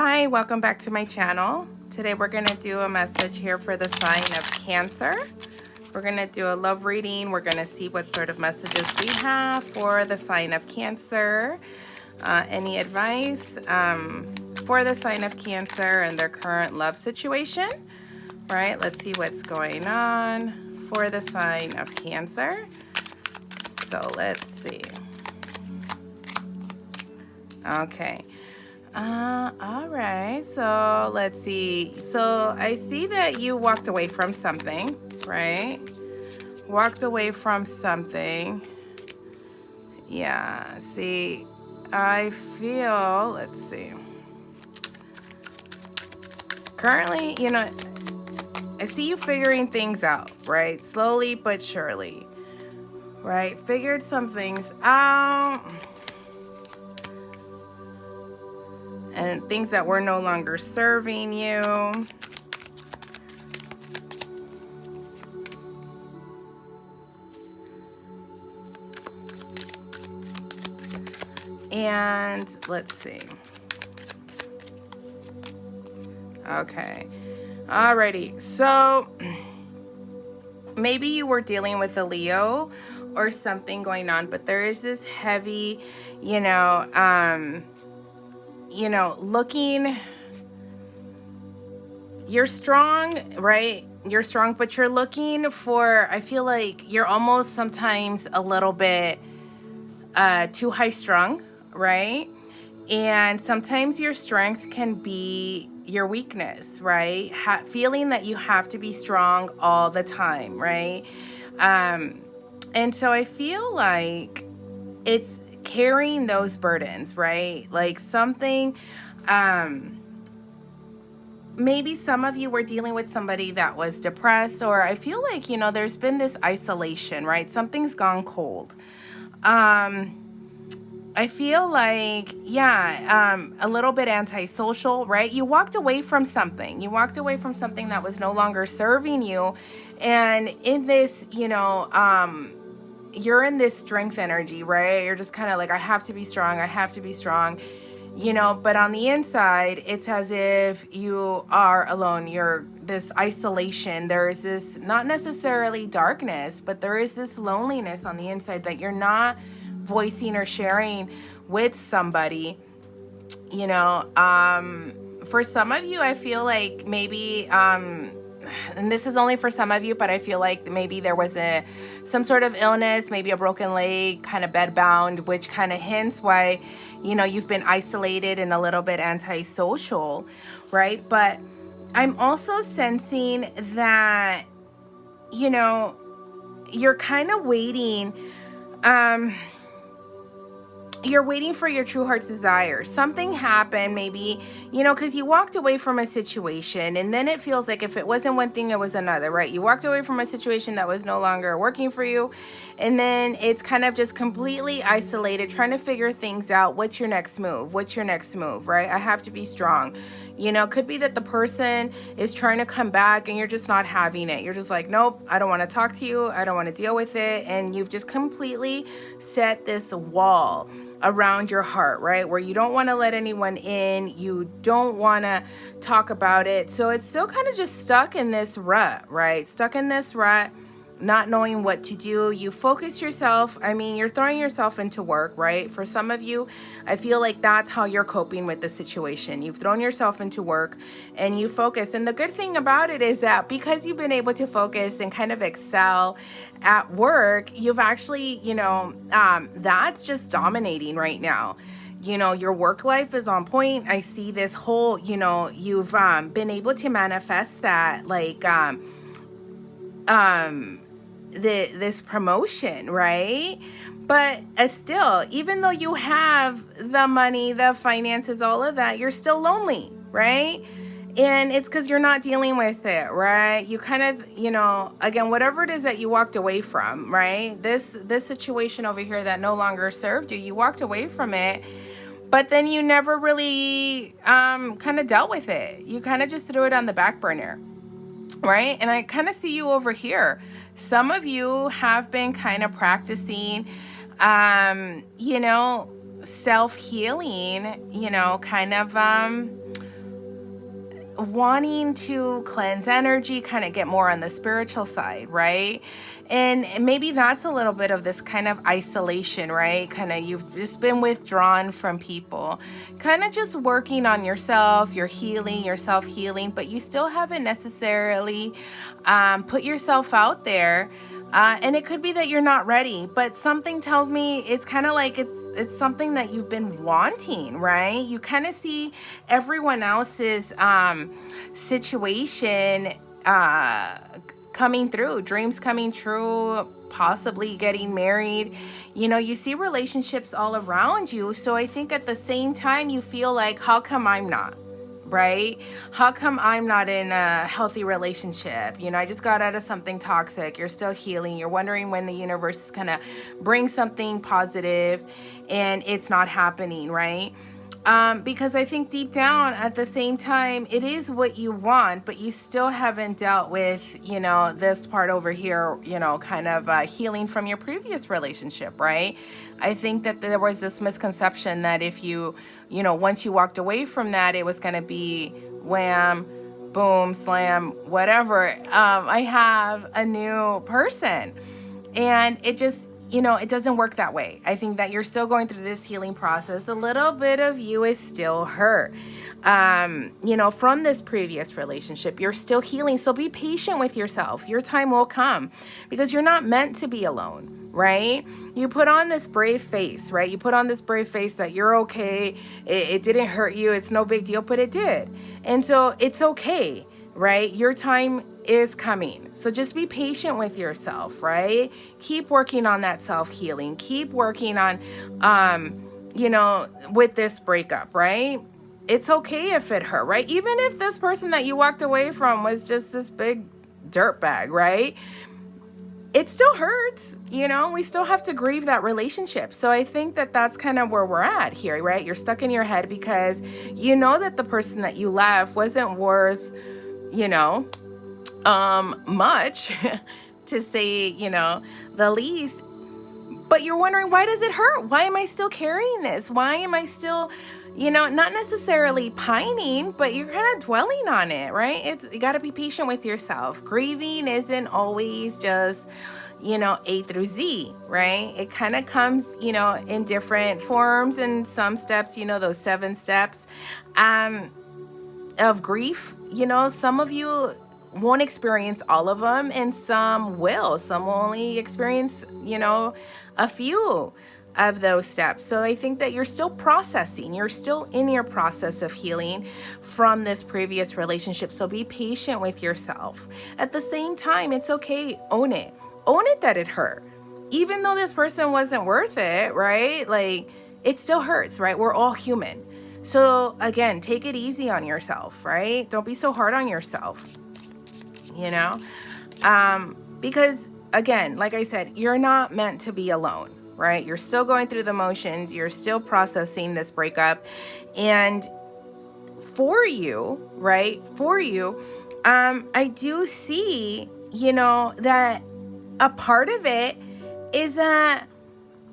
Hi, welcome back to my channel. Today we're going to do a message here for the sign of Cancer. We're going to do a love reading. We're going to see what sort of messages we have for the sign of Cancer. Any advice for the sign of Cancer and their current love situation. Right, let's see what's going on for the sign of Cancer. So let's see. Okay. All right, so let's see. So I see that you walked away from something, right? Walked away from something. Yeah, see, I feel, let's see. Currently, I see you figuring things out, right? Slowly but surely, right? Figured some things out. And things that were no longer serving you. And let's see. Okay. Alrighty. So maybe you were dealing with a Leo or something going on, but there is this heavy, looking, you're strong, right? You're strong, but you're looking for, I feel like you're almost sometimes a little bit too high strung, right? And sometimes your strength can be your weakness, right? Feeling that you have to be strong all the time, right? And so I feel like it's carrying those burdens, right? Like something, maybe some of you were dealing with somebody that was depressed, or I feel like, there's been this isolation, right? Something's gone cold. I feel like, a little bit antisocial, right? You walked away from something. You walked away from something that was no longer serving you. And in this, you're in this strength energy, right? You're just kind of like, I have to be strong. I have to be strong, but on the inside, it's as if you are alone. You're this isolation. There's this, not necessarily darkness, but there is this loneliness on the inside that you're not voicing or sharing with somebody. For some of you, I feel like maybe, and this is only for some of you, but I feel like maybe there was some sort of illness, maybe a broken leg, kind of bedbound, which kind of hints why, you've been isolated and a little bit antisocial, right? But I'm also sensing that, you're kind of waiting, you're waiting for your true heart's desire. Something happened, maybe, because you walked away from a situation, and then it feels like if it wasn't one thing, it was another, right? You walked away from a situation that was no longer working for you, and then it's kind of just completely isolated, trying to figure things out. What's your next move? What's your next move, right? I have to be strong. Could be that the person is trying to come back and you're just not having it. You're just like, nope, I don't want to talk to you. I don't want to deal with it. And you've just completely set this wall around your heart, right? Where you don't want to let anyone in. You don't want to talk about it. So it's still kind of just stuck in this rut, right? Stuck in this rut, not knowing what to do. You focus yourself. You're throwing yourself into work, right? For some of you, I feel like that's how you're coping with the situation. You've thrown yourself into work and you focus. And the good thing about it is that because you've been able to focus and kind of excel at work, you've actually, that's just dominating right now. Your work life is on point. I see this whole, you've been able to manifest that, like, this promotion, right? But still, even though you have the money, the finances, all of that, you're still lonely, right? And it's because you're not dealing with it, right? You kind of, again, whatever it is that you walked away from, right? This situation over here that no longer served you walked away from it, but then you never really kind of dealt with it. You kind of just threw it on the back burner. Right? And I kind of see you over here. Some of you have been kind of practicing, self-healing, kind of wanting to cleanse energy, kind of get more on the spiritual side, right? And maybe that's a little bit of this kind of isolation, right? Kind of you've just been withdrawn from people, kind of just working on yourself, your healing, your self-healing, but you still haven't necessarily put yourself out there. And it could be that you're not ready, but something tells me it's kind of like it's something that you've been wanting, right? You kind of see everyone else's situation coming through, dreams coming true, possibly getting married. You see relationships all around you. So I think at the same time, you feel like, how come I'm not? Right? How come I'm not in a healthy relationship? I just got out of something toxic. You're still healing. You're wondering when the universe is going to bring something positive and it's not happening, right? Because I think deep down at the same time, it is what you want, but you still haven't dealt with, this part over here, kind of healing from your previous relationship, right? I think that there was this misconception that if you, once you walked away from that, it was going to be wham, boom, slam, whatever. I have a new person, and it just, it doesn't work that way. I think that you're still going through this healing process. A little bit of you is still hurt, from this previous relationship. You're still healing. So be patient with yourself. Your time will come because you're not meant to be alone, right? You put on this brave face, right? You put on this brave face that you're okay. It didn't hurt you. It's no big deal, but it did. And so it's okay, right? Your time is coming. So just be patient with yourself, right? Keep working on that self-healing. Keep working on, with this breakup, right? It's okay if it hurt, right? Even if this person that you walked away from was just this big dirtbag, right? It still hurts, we still have to grieve that relationship. So I think that that's kind of where we're at here, right? You're stuck in your head because you know that the person that you left wasn't worth, much to say, the least, but you're wondering, why does it hurt? Why am I still carrying this? Why am I still, not necessarily pining, but you're kind of dwelling on it, right? You got to be patient with yourself. Grieving isn't always just, A through Z, right? It kind of comes, in different forms and some steps, those 7 steps, of grief. Some of you won't experience all of them, and some will. Some will only experience, a few of those steps. So I think that you're still processing. You're still in your process of healing from this previous relationship. So be patient with yourself. At the same time, it's okay. Own it. Own it that it hurt. Even though this person wasn't worth it, right? Like, it still hurts, right? We're all human. So again, take it easy on yourself, right? Don't be so hard on yourself. Because again, like I said, you're not meant to be alone, right? You're still going through the motions. You're still processing this breakup. And for you, right? I do see, that a part of it is that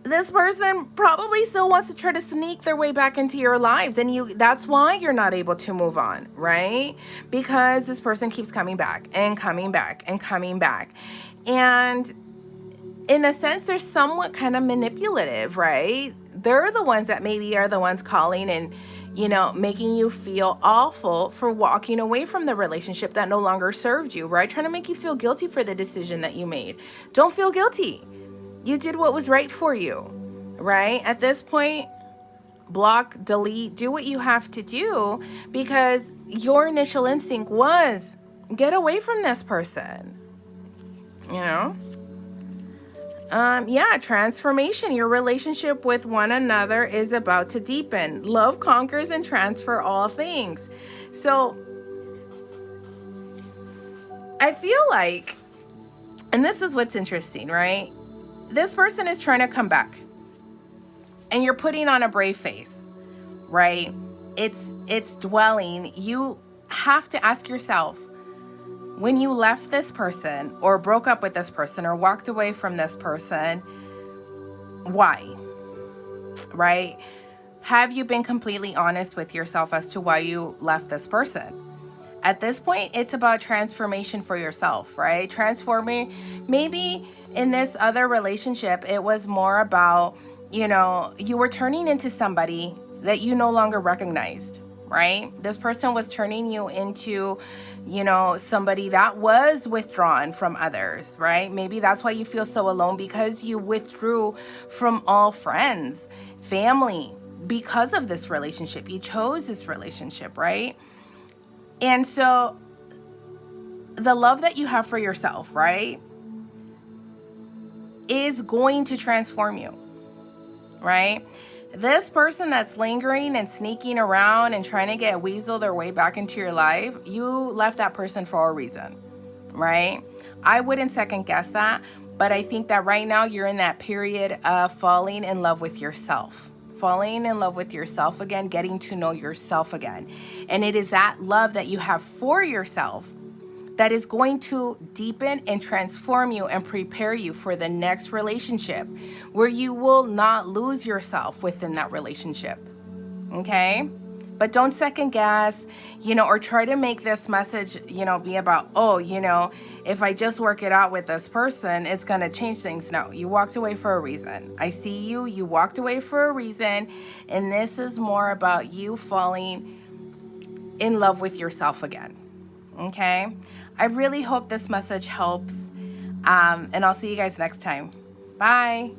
this person probably still wants to try to sneak their way back into your lives. And that's why you're not able to move on, right? Because this person keeps coming back and coming back and coming back. And in a sense, they're somewhat kind of manipulative, right? They're the ones that maybe are the ones calling and, making you feel awful for walking away from the relationship that no longer served you, right? Trying to make you feel guilty for the decision that you made. Don't feel guilty. You did what was right for you, right? At this point, block, delete, do what you have to do, because your initial instinct was get away from this person, transformation. Your relationship with one another is about to deepen. Love conquers and transfer all things. So I feel like, and this is what's interesting, right? This person is trying to come back and you're putting on a brave face, right? It's dwelling. You have to ask yourself, when you left this person or broke up with this person or walked away from this person, why? Right? Have you been completely honest with yourself as to why you left this person? At this point, it's about transformation for yourself, right? Transforming. Maybe in this other relationship, it was more about, you know, you were turning into somebody that you no longer recognized, right? This person was turning you into, you know, somebody that was withdrawn from others, right? Maybe that's why you feel so alone, because you withdrew from all friends, family, because of this relationship. You chose this relationship, right? And so the love that you have for yourself, right, is going to transform you, right? This person that's lingering and sneaking around and trying to get weasel their way back into your life, you left that person for a reason, right? I wouldn't second guess that, but I think that right now you're in that period of falling in love with yourself. Falling in love with yourself again, getting to know yourself again. And it is that love that you have for yourself that is going to deepen and transform you and prepare you for the next relationship, where you will not lose yourself within that relationship. Okay? But don't second guess, you know, or try to make this message, you know, be about, oh, you know, if I just work it out with this person, it's going to change things. No, you walked away for a reason. I see you. You walked away for a reason. And this is more about you falling in love with yourself again. Okay? I really hope this message helps. And I'll see you guys next time. Bye.